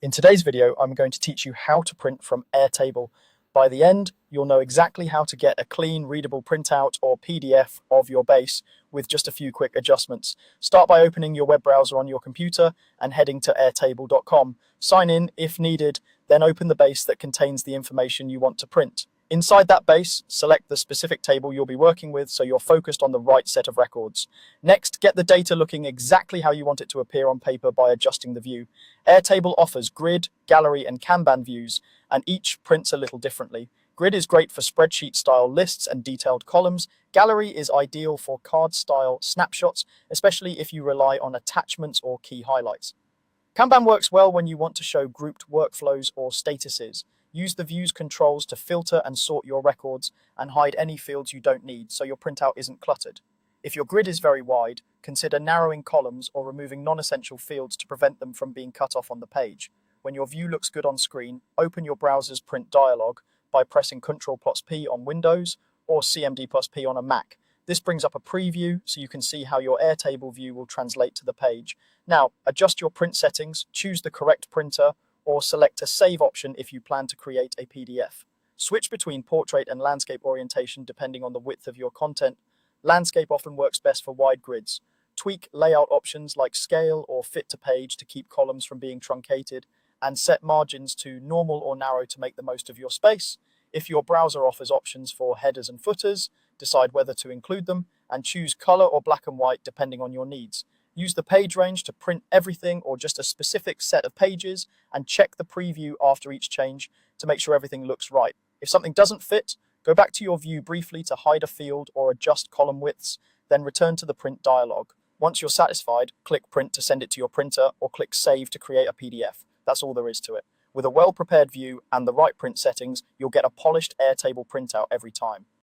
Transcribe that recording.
In today's video, I'm going to teach you how to print from Airtable. By the end, you'll know exactly how to get a clean, readable printout or PDF of your base with just a few quick adjustments. Start by opening your web browser on your computer and heading to airtable.com. Sign in if needed, then open the base that contains the information you want to print. Inside that base, select the specific table you'll be working with so you're focused on the right set of records. Next, get the data looking exactly how you want it to appear on paper by adjusting the view. Airtable offers grid, gallery, and Kanban views, and each prints a little differently. Grid is great for spreadsheet-style lists and detailed columns. Gallery is ideal for card-style snapshots, especially if you rely on attachments or key highlights. Kanban works well when you want to show grouped workflows or statuses. Use the Views controls to filter and sort your records and hide any fields you don't need so your printout isn't cluttered. If your grid is very wide, consider narrowing columns or removing non-essential fields to prevent them from being cut off on the page. When your view looks good on screen, open your browser's print dialog by pressing Ctrl+P on Windows or CMD+P on a Mac. This brings up a preview so you can see how your Airtable view will translate to the page. Now, adjust your print settings, choose the correct printer, or select a save option if you plan to create a PDF. Switch between portrait and landscape orientation depending on the width of your content. Landscape often works best for wide grids. Tweak layout options like scale or fit to page to keep columns from being truncated, and set margins to normal or narrow to make the most of your space. If your browser offers options for headers and footers, decide whether to include them, and choose color or black and white depending on your needs. Use the page range to print everything or just a specific set of pages, and check the preview after each change to make sure everything looks right. If something doesn't fit, go back to your view briefly to hide a field or adjust column widths, then return to the print dialog. Once you're satisfied, click Print to send it to your printer or click Save to create a PDF. That's all there is to it. With a well-prepared view and the right print settings, you'll get a polished Airtable printout every time.